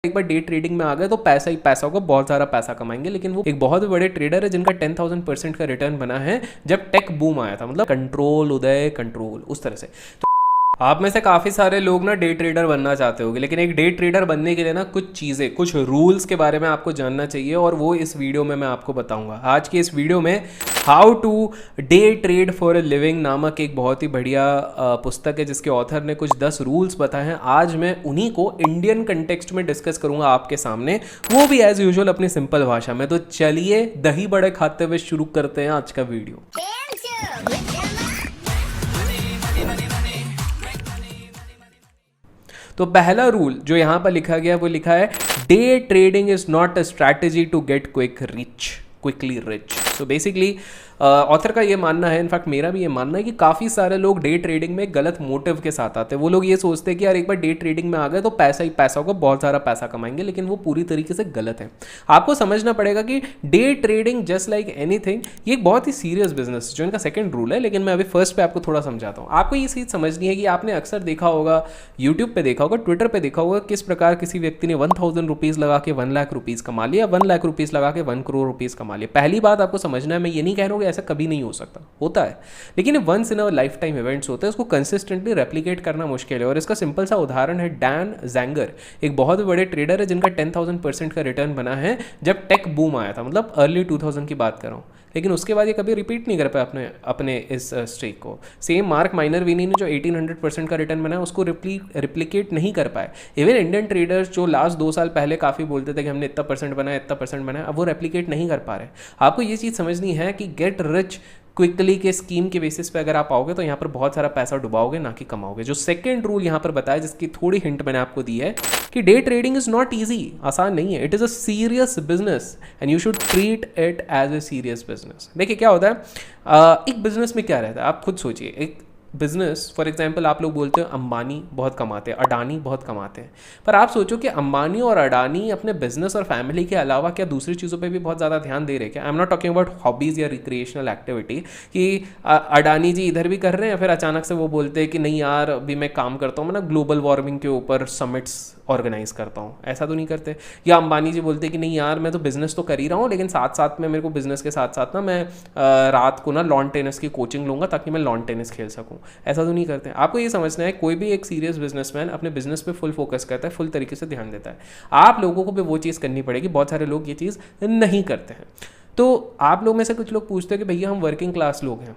एक बार day trading में आ गए तो पैसा ही पैसा होगा, बहुत सारा पैसा कमाएंगे। लेकिन वो एक बहुत बड़े ट्रेडर है जिनका 10,000% का रिटर्न बना है जब टेक बूम आया था, मतलब कंट्रोल उदय कंट्रोल उस तरह से। आप में से काफ़ी सारे लोग ना डे ट्रेडर बनना चाहते होंगे, लेकिन एक डे ट्रेडर बनने के लिए ना कुछ चीज़ें, कुछ रूल्स के बारे में आपको जानना चाहिए और वो इस वीडियो में मैं आपको बताऊंगा। आज की इस वीडियो में how to day trade for a living नामक एक बहुत ही बढ़िया पुस्तक है जिसके ऑथर ने कुछ 10 रूल्स बताए हैं। आज मैं उन्हीं को इंडियन कंटेक्स्ट में डिस्कस करूंगा आपके सामने, वो भी एज यूजुअल अपनी सिंपल भाषा में। तो चलिए दही बड़े खाते हुए शुरू करते हैं आज का वीडियो। तो पहला रूल जो यहाँ पर लिखा गया वो लिखा है, day trading is not a strategy to get quickly rich. So basically author का ये मानना है, इनफैक्ट मेरा भी ये मानना है कि काफ़ी सारे लोग डे ट्रेडिंग में गलत मोटिव के साथ आते हैं। वो लोग ये सोचते हैं कि यार एक बार डे ट्रेडिंग में आ गए तो पैसा ही पैसा होगा, बहुत सारा पैसा कमाएंगे, लेकिन वो पूरी तरीके से गलत है। आपको समझना पड़ेगा कि day trading just like anything, ये एक बहुत ही सीरियस बिजनेस जो इनका सेकंड रूल है, लेकिन मैं अभी फर्स्ट पे आपको थोड़ा समझाता हूँ। आपको ये चीज़ समझनी है कि आपने अक्सर देखा होगा, यूट्यूब पे देखा होगा, ट्विटर पे देखा होगा, किस प्रकार किसी व्यक्ति ने 1,000 रुपीज़ लगा के 1 लाख रुपीज़ कमा लिया, 1 लाख रुपीज़ लगा के 1 करोड़ रुपीज़ कमा लिया। पहली बात आपको समझना है, मैं ये नहीं कह रहा हूँ कि ऐसा कभी नहीं हो सकता, होता है, लेकिन once in a lifetime events होते हैं, उसको कंसिस्टेंटली रेप्लिकेट करना मुश्किल है। और इसका सिंपल सा उदाहरण है डैन जैंगर, एक बहुत बड़े ट्रेडर है जिनका 10,000% का रिटर्न बना है जब टेक बूम आया था, मतलब अर्ली 2000 की बात कर रहा हूँ। लेकिन उसके बाद ये कभी रिपीट नहीं कर पाया अपने इस स्ट्रेक को। सेम मार्क माइनरविनी ने जो 1800% का रिटर्न बनाया उसको रिप्लिकेट नहीं कर पाए। इवन इंडियन ट्रेडर्स जो लास्ट 2 साल पहले काफ़ी बोलते थे कि हमने इतना परसेंट बनाया, इतना परसेंट बनाया, अब वो रेप्लिकेट नहीं कर पा रहे। आपको ये चीज़ समझनी है कि गेट रिच क्विकली के स्कीम के बेसिस पे अगर आप आओगे तो यहाँ पर बहुत सारा पैसा डुबाओगे, ना कि कमाओगे। जो सेकंड रूल यहाँ पर बताया, जिसकी थोड़ी हिंट मैंने आपको दी है कि day trading is not easy, आसान नहीं है। It is a serious business and you should treat it as a serious business. देखिए क्या होता है, एक बिजनेस में क्या रहता है, आप खुद सोचिए। एक बिजनेस, फॉर एग्जाम्पल आप लोग बोलते हैं अंबानी बहुत कमाते हैं, अडानी बहुत कमाते हैं, पर आप सोचो कि अंबानी और अडानी अपने बिजनेस और फैमिली के अलावा क्या दूसरी चीज़ों पे भी बहुत ज़्यादा ध्यान दे रहे हैं क्या? I am not talking about hobbies या रिक्रिएशनल एक्टिविटी कि अडानी जी इधर भी कर रहे हैं, फिर अचानक से वो बोलते हैं कि नहीं यार अभी मैं काम करता हूँ, मैं ना ग्लोबल वार्मिंग के ऊपर समिट्स ऑर्गेनाइज करता हूँ, ऐसा तो नहीं करते। या अंबानी जी बोलते हैं कि नहीं यार मैं तो बिज़नेस तो कर ही रहा हूँ, लेकिन साथ साथ में मेरे को बिज़नेस के साथ साथ ना मैं रात को ना लॉन टेनिस की कोचिंग लूँगा ताकि मैं लॉन टेनिस खेल सकूँ, ऐसा तो नहीं करते। आपको ये समझना है, कोई भी एक सीरियस बिजनेसमैन अपने बिजनेस पे फुल फोकस करता है, फुल तरीके से ध्यान देता है। आप लोगों को भी वो चीज़ करनी पड़ेगी, बहुत सारे लोग ये चीज़ नहीं करते हैं। तो आप लोग में से कुछ लोग पूछते हैं कि भैया हम वर्किंग क्लास लोग हैं,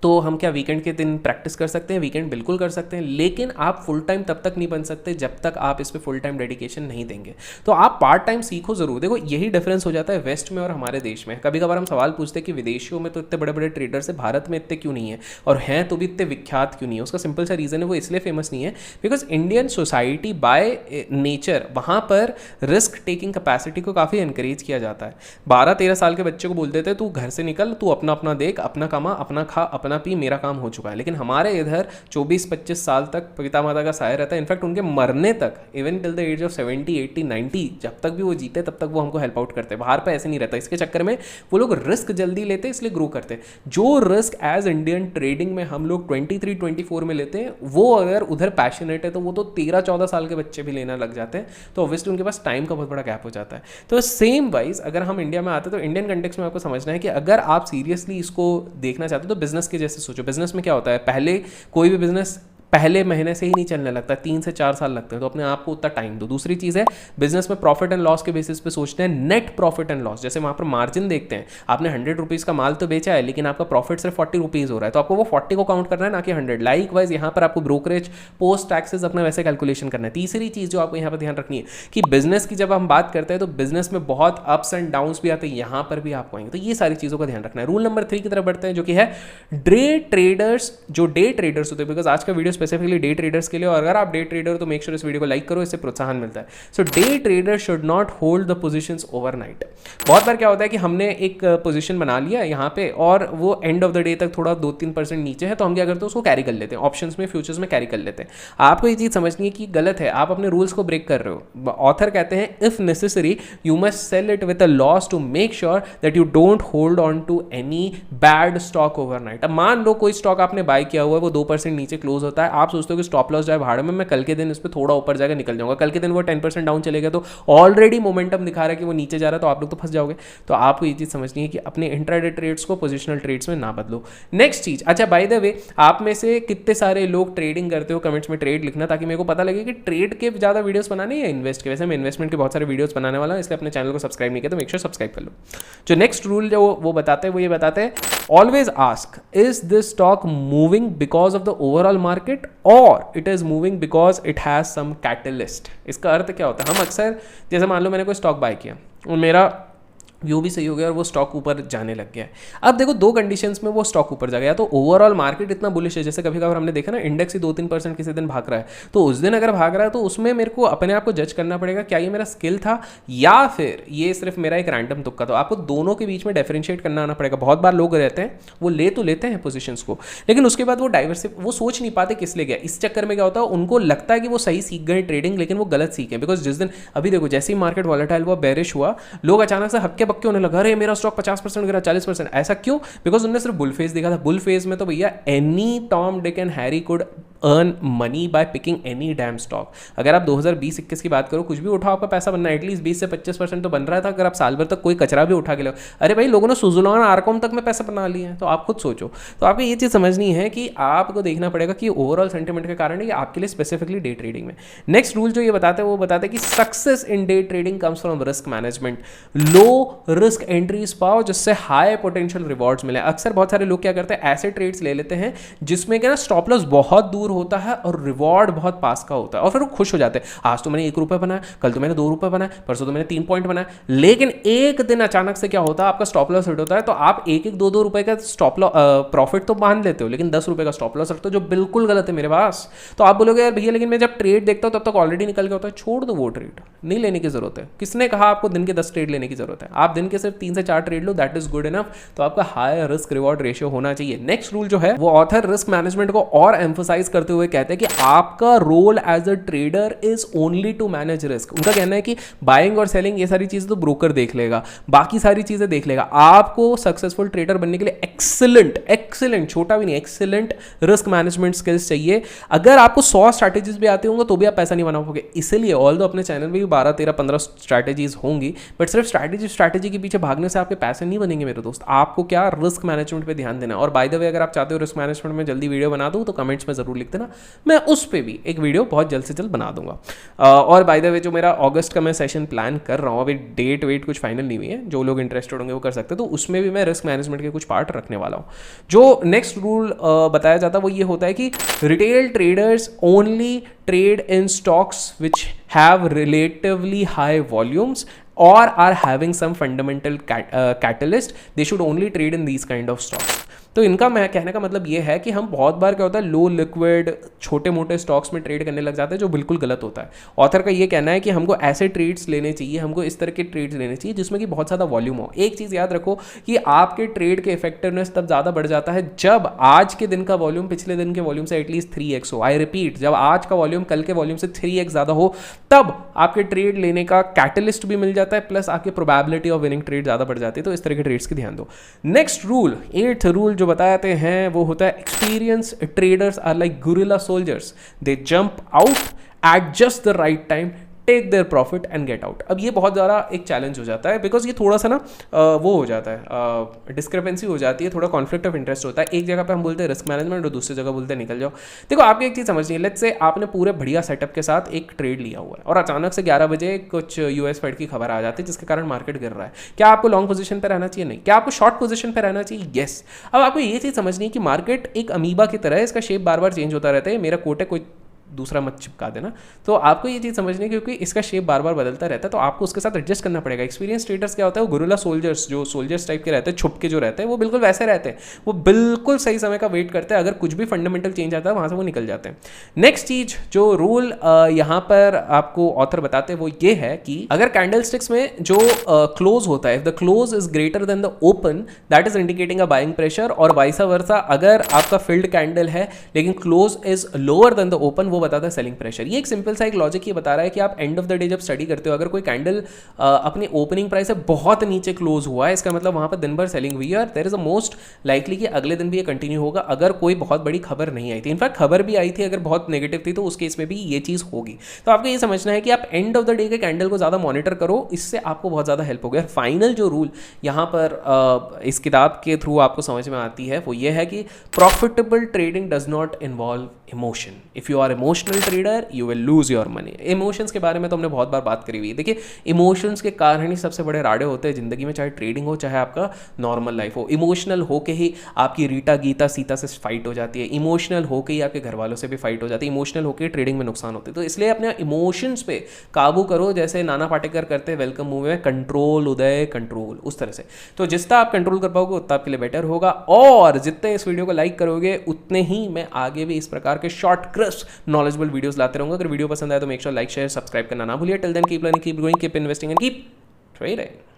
तो हम क्या वीकेंड के दिन प्रैक्टिस कर सकते हैं? वीकेंड बिल्कुल कर सकते हैं, लेकिन आप फुल टाइम तब तक नहीं बन सकते जब तक आप इस पे फुल टाइम डेडिकेशन नहीं देंगे। तो आप पार्ट टाइम सीखो ज़रूर। देखो यही डिफरेंस हो जाता है वेस्ट में और हमारे देश में। कभी कभार हम सवाल पूछते हैं कि विदेशियों में तो इतने बड़े बड़े ट्रेडर्स है, भारत में इतने क्यों नहीं है, और हैं तो भी इतने विख्यात क्यों नहीं है? उसका सिंपल सा रीज़न है, वो इसलिए फेमस नहीं है because Indian society by nature वहाँ पर रिस्क टेकिंग कैपेसिटी को काफ़ी इंकरेज किया जाता है। 12-13 साल के बच्चे को बोल देते हैं तू घर से निकल, तू अपना अपना देख, अपना कमा, अपना खा, अपना पी, मेरा काम हो चुका है। लेकिन हमारे इधर 24-25 साल तक पिता माता का साया रहता है, इनफैक्ट उनके मरने तक, even till the age of 70, 80, 90, जब तक भी वो जीते तब तक वो हमको हेल्प आउट करते हैं। बाहर पे ऐसे नहीं रहता, इसके चक्कर में वो लोग रिस्क जल्दी लेते हैं, इसलिए ग्रो करते हैं। जो रिस्क एज इंडियन ट्रेडिंग में हम लोग 23-24 में लेते हैं, वो अगर उधर पैशनेट है तो वो तो 13-14 साल के बच्चे भी लेना लग जाते हैं। तो ऑब्वियसली उनके पास टाइम का बहुत बड़ा गैप हो जाता है। तो सेम वाइज अगर हम इंडिया में आते हैं तो इंडियन कंटेक्स्ट में आपको समझना है कि अगर आप सीरियसली इसको देखना चाहते हो तो बिजनेस के जैसे सोचो। बिजनेस में क्या होता है, पहले कोई भी बिजनेस पहले महीने से ही नहीं चलने लगता, 3 से 4 साल लगते हैं, तो अपने आप को उतना टाइम दो। दूसरी चीज़ है बिजनेस में प्रॉफिट एंड लॉस के बेसिस पे सोचते हैं, नेट प्रॉफिट एंड लॉस, जैसे वहाँ पर मार्जिन देखते हैं। आपने 100 रुपीज़ का माल तो बेचा है, लेकिन आपका प्रॉफिट सिर्फ 40 रुपीज़ हो रहा है, तो आपको वो 40 को काउंट करना है, ना कि 100। लाइक वाइज यहाँ पर आपको ब्रोकरेज, पोस्ट टैक्सेस अपना वैसे कैलकुलेशन करना है। तीसरी चीज़ जो आपको यहाँ पर ध्यान रखनी है कि बिजनेस की जब हम बात करते हैं तो बिजनेस में बहुत अप्स एंड डाउन्स भी आते हैं, यहाँ पर भी आपको आएंगे, तो ये सारी चीज़ों का ध्यान रखना है। रूल नंबर 3 की तरफ बढ़ते हैं, जो कि है डे ट्रेडर्स। जो डे ट्रेडर्स होते हैं, बिकॉज आज का वीडियो स्पेसिफिकली डे ट्रेडर्स के लिए, और अगर आप डे ट्रेडर हो तो मेक श्योर इस वीडियो को लाइक करो, इससे प्रोत्साहन मिलता है। So day trader should not hold the positions overnight. बहुत बार क्या होता है कि हमने एक पोजीशन बना लिया यहाँ पे और वो एंड ऑफ द डे तक थोड़ा 2-3% नीचे है, तो हम क्या करते हैं उसको कैरी कर लेते हैं, ऑप्शंस में, फ्यूचर्स में कैरी कर लेते हैं। आपको ये चीज़ समझनी है कि गलत है, आप अपने रूल्स को ब्रेक कर रहे हो। ऑथर कहते हैं if necessary you must sell it with a loss to make sure that you don't hold on to any bad stock overnight. अब मान लो कोई स्टॉक आपने बाय किया हुआ है, वो 2% नीचे क्लोज होता है, आप सोचते हो कि स्टॉप लॉस जाए भाड़ में, मैं कल के दिन इस पर थोड़ा ऊपर जाएगा निकल जाऊंगा, कल के दिन वो 10% डाउन चलेगा तो ऑलरेडी मोमेंटम दिखा रहा है कि वो नीचे जा रहा है, तो आप लोग तो फंस जाओगे। तो आपको ये चीज़ समझनी है कि अपने इंट्राडे ट्रेड्स को पोजिशनल ट्रेड्स में ना बदलो। नेक्स्ट चीज़, अच्छा बाय द वे, आप में से कितने सारे लोग ट्रेडिंग करते हो, कमेंट्स में ट्रेड लिखना, ताकि मेरे को पता लगे कि ट्रेड के ज़्यादा वीडियोस बनाने या इन्वेस्ट के। वैसे मैं इन्वेस्टमेंट के बहुत सारे वीडियोस बनाने वाला हूँ, इसलिए अपने चैनल को सब्सक्राइब नहीं किया तो मेक श्योर सब्सक्राइब कर लो। जो नेक्स्ट रूल जो वो बताते हैं वो ये बताते हैं, always ask is this stock moving because of the overall market और it is moving because it has some catalyst. इसका अर्थ क्या होता है, हम अक्सर जैसे मान लो मैंने कोई स्टॉक बाय किया और मेरा व्यू भी सही हो गया और वो स्टॉक ऊपर जाने लग गया है। अब देखो दो कंडीशंस में वो स्टॉक ऊपर जा गया, तो ओवरऑल मार्केट इतना बुलिश है, जैसे कभी कभार हमने देखा ना इंडेक्स ही 2-3% किसी दिन भाग रहा है, तो उस दिन अगर भाग रहा है तो उसमें मेरे को अपने आप को जज करना पड़ेगा क्या ये मेरा स्किल था या फिर ये सिर्फ मेरा एक रैंडम तुक्का। तो आपको दोनों के बीच में डिफरेंशिएट करना आना पड़ेगा। बहुत बार लोग रहते हैं वो ले तो लेते हैं पोजीशंस को, लेकिन उसके बाद वो वो सोच नहीं पाते किस लिए गया। इस चक्कर में क्या होता है, उनको लगता है कि वो सही सीख गए ट्रेडिंग, लेकिन वो गलत सीखे। बिकॉज जिस दिन अभी देखो जैसे ही मार्केट वॉलेटाइल हुआ, बेरिश हुआ, लोग अचानक से हक्के बक्के होने लगा, अरे स्टॉक 50% गिरा, 40%। ऐसा क्यों? बिकॉज उन्होंने सिर्फ बुल फेज देखा था। बुल फेज में तो भैया any Tom Dick and Harry could earn money by picking any damn stock. अगर आप 2020-21 की बात करो, कुछ भी उठाओ आपका पैसा बनना है, एटलीस्ट 20 से 25% तो बन रहा था। अगर आप साल भर तक कोई कचरा भी उठा के लो, अरे भाई लोगों ने सुजुलॉन आरकॉम तक में पैसा बना लिए हैं, तो आप खुद सोचो। तो आपको ये चीज़ समझनी है कि आपको देखना पड़ेगा कि ओवरऑल सेंटिमेंट के कारण है कि आपके लिए स्पेसिफिकली डे ट्रेडिंग में। नेक्स्ट रूल जो ये बताते हैं वो बताते हैं कि success in day trading comes from risk management. Low risk entries पाओ जिससे हाई पोटेंशियल रिवॉर्ड्स मिले। अक्सर बहुत सारे लोग क्या करते हैं, ऐसे ट्रेड्स ले लेते हैं जिसमें क्या ना स्टॉप लॉस बहुत दूर होता है और रिवॉर्ड बहुत पास का होता है, और फिर वो खुश हो जाते हैं, आज तो मैंने 1 रुपये बनाया, कल तो मैंने 2 रुपये बनाया, परसों तो मैंने 3 पॉइंट बनाया। लेकिन एक दिन अचानक से क्या होता है, आपका स्टॉप लॉस हिट होता है, तो आप 1-2 रुपये का स्टॉप लॉस प्रॉफिट तो मान लेते हो, लेकिन 10 रुपये का स्टॉप लॉस रखते हो, जो बिल्कुल गलत है मेरे पास। तो आप बोलोगे यार भैया लेकिन मैं जब ट्रेड देखता हूँ तब तक ऑलरेडी निकल गया होता है। छोड़ दो वो ट्रेड, नहीं लेने की जरूरत है। किसने कहा आपको दिन के 10 ट्रेड लेने की जरूरत है? आप दिन के सिर्फ 3 से 4 trade low, that is good enough. तो आपका हाई रिस्क रिवॉर्ड रेशियो होना चाहिए। नेक्स्ट रूल जो है वो ऑथर रिस्क मैनेजमेंट को और एम्फोसाइज करते हुए कहते हैं कि आपका role as a trader is only to manage risk. उनका कहना है कि बाइंग और सेलिंग ये सारी चीजें तो ब्रोकर देख लेगा, बाकी सारी चीजें देख लेगा। आपको सक्सेसफुल ट्रेडर बनने के लिए एक्सीलेंट छोटा भी नहीं, एक्सीलेंट रिस्क मैनेजमेंट स्किल्स चाहिए। अगर आपको 100 स्ट्रैटेजीज भी आती होंगे तो भी आप पैसा नहीं बना पाओगे। इसलिए ऑल्दो अपने चैनल में भी 12, 13, 15 स्ट्रैटेजीज होंगी, बट सिर्फ स्ट्रैटेजी के पीछे भागने से आपके पैसे नहीं बनेंगे मेरे दोस्त। आपको क्या रिस्क मैनेजमेंट पे ध्यान देना। और बाय द वे अगर आप चाहते हो रिस्क मैनेजमेंट में जल्दी वीडियो बना दूं तो कमेंट्स में जरूर लिख देना, मैं उस पर भी एक वीडियो बहुत जल्द से जल्द बना दूंगा। और बाय द वे जो मेरा अगस्त का मैं सेशन प्लान कर रहा हूँ, अभी डेट वेट कुछ फाइनल नहीं हुई है, जो लोग इंटरेस्टेड होंगे वो कर सकते हैं, तो उसमें भी मैं रिस्क मैनेजमेंट के कुछ पार्ट रखने वाला हूँ। जो नेक्स्ट रूल बताया जाता है वो ये होता है कि retail traders only trade in stocks which have relatively high volumes or are having some fundamental catalyst. They should only trade in these kind of stocks. तो इनका मैं कहने का मतलब ये है कि हम बहुत बार क्या होता है लो लिक्विड छोटे मोटे स्टॉक्स में ट्रेड करने लग जाते हैं, जो बिल्कुल गलत होता है। ऑथर का ये कहना है कि हमको ऐसे ट्रेड्स लेने चाहिए, हमको इस तरह के ट्रेड्स लेने चाहिए जिसमें कि बहुत ज़्यादा वॉल्यूम हो। एक चीज़ याद रखो कि आपके ट्रेड के इफेक्टिवनेस तब ज़्यादा बढ़ जाता है जब आज के दिन का वॉल्यूम पिछले दिन के वॉल्यूम से एटलीस्ट 3x हो। आई रिपीट, जब आज का वॉल्यूम कल के वॉल्यूम से 3x ज़्यादा हो, तब आपके ट्रेड लेने का कैटलिस्ट भी मिल जाता है, प्लस आपकी प्रोबेबिलिटी ऑफ विनिंग ट्रेड ज़्यादा बढ़ जाती है। तो इस तरह के ट्रेड्स की ध्यान दो। नेक्स्ट रूल, 8th रूल जो बताते हैं वो होता है experience traders are like guerrilla soldiers, they jump out at just the right time, take their profit and get out. अब ये बहुत ज़्यादा एक चैलेंज हो जाता है, बिकॉज ये थोड़ा सा ना वो हो जाता है, डिस्क्रिपेंसी हो जाती है, थोड़ा कॉन्फ्लिक्ट ऑफ इंटरेस्ट होता है। एक जगह पे हम बोलते हैं रिस्क मैनेजमेंट और दूसरी जगह बोलते हैं निकल जाओ। देखो आपको एक चीज़ समझनी है, लेट्स से आपने पूरे बढ़िया सेटअप के साथ एक ट्रेड लिया हुआ है और अचानक से 11 बजे कुछ यूएस फेड की खबर आ जाती है जिसके कारण मार्केट गिर रहा है। क्या आपको लॉन्ग पोजीशन पर रहना चाहिए? नहीं। क्या आपको शॉर्ट पोजीशन पर रहना चाहिए? येस। अब आपको ये चीज़ समझनी है कि मार्केट एक अमीबा की तरह है, इसका शेप बार बार चेंज होता रहता है। मेरा कोट है, कोई दूसरा मत चिपका देना। तो आपको ये चीज़ समझनी है क्योंकि इसका शेप बार बार बदलता रहता है, तो आपको उसके साथ एडजस्ट करना पड़ेगा। एक्सपीरियंस ट्रेडर्स क्या होता है, वो गुरिल्ला सोल्जर्स, जो सोल्जर्स टाइप के रहते हैं, छुप के जो रहते हैं, वो बिल्कुल वैसे रहते हैं। वो बिल्कुल सही समय का वेट करते हैं, अगर कुछ भी फंडामेंटल चेंज आता है वहाँ से वो निकल जाते हैं। नेक्स्ट चीज़ जो रूल यहाँ पर आपको ऑथर बताते हैं वो ये है कि अगर कैंडल स्टिक्स में जो क्लोज होता है, if the close is greater than the open, that is indicating a buying pressure, और वाइसा वर्सा अगर आपका फिल्ड कैंडल है लेकिन close is lower than the open, वो बताता है सेलिंग प्रेशर। ये एक सिंपल सा एक लॉजिक ये बता रहा है कि आप एंड ऑफ द डे जब स्टडी करते हो, अगर कोई कैंडल अपने ओपनिंग प्राइस से बहुत नीचे क्लोज हुआ है, इसका मतलब वहाँ पर दिन भर सेलिंग हुई है और there is a most likely कि अगले दिन भी ये कंटिन्यू होगा अगर कोई बहुत बड़ी खबर नहीं आई थी। इनफैक्ट खबर भी आई थी अगर बहुत नेगेटिव थी तो उस केस में भी ये चीज़ होगी। तो आपको ये समझना है कि आप एंड ऑफ द डे के कैंडल को ज़्यादा मॉनिटर करो, इससे आपको बहुत ज़्यादा हेल्प होगी। और फाइनल जो रूल यहाँ पर इस किताब के थ्रू आपको समझ में आती है वो ये है कि profitable trading does not involve emotion. If you are emotional trader you will lose your money. Emotions के बारे में तो हमने बहुत बार बात करी हुई है। देखिए इमोशंस के कारण ही सबसे बड़े राड़े होते हैं ज़िंदगी में, चाहे ट्रेडिंग हो चाहे आपका नॉर्मल लाइफ हो। इमोशनल होके ही आपकी रीटा गीता सीता से फाइट हो जाती है, इमोशनल होके ही आपके घर वालों से भी फाइट हो जाती है, इमोशनल होके ट्रेडिंग में नुकसान होते हैं। तो इसलिए अपने इमोशंस पे काबू करो, जैसे नाना पाटेकर करते हैं वेलकम मूवी में, कंट्रोल उदय कंट्रोल, उस तरह से। तो जितना आप कंट्रोल कर पाओगे उतना आपके लिए बेटर होगा। और जितने इस वीडियो को लाइक करोगे उतने ही मैं आगे भी इस प्रकार के शॉर्ट क्रिस्प नॉलेजेबल वीडियोस लाते रहूंगा। अगर वीडियो पसंद आए तो make sure like share subscribe करना ना भूलिए। Till then keep learning, keep growing, keep investing and keep trading.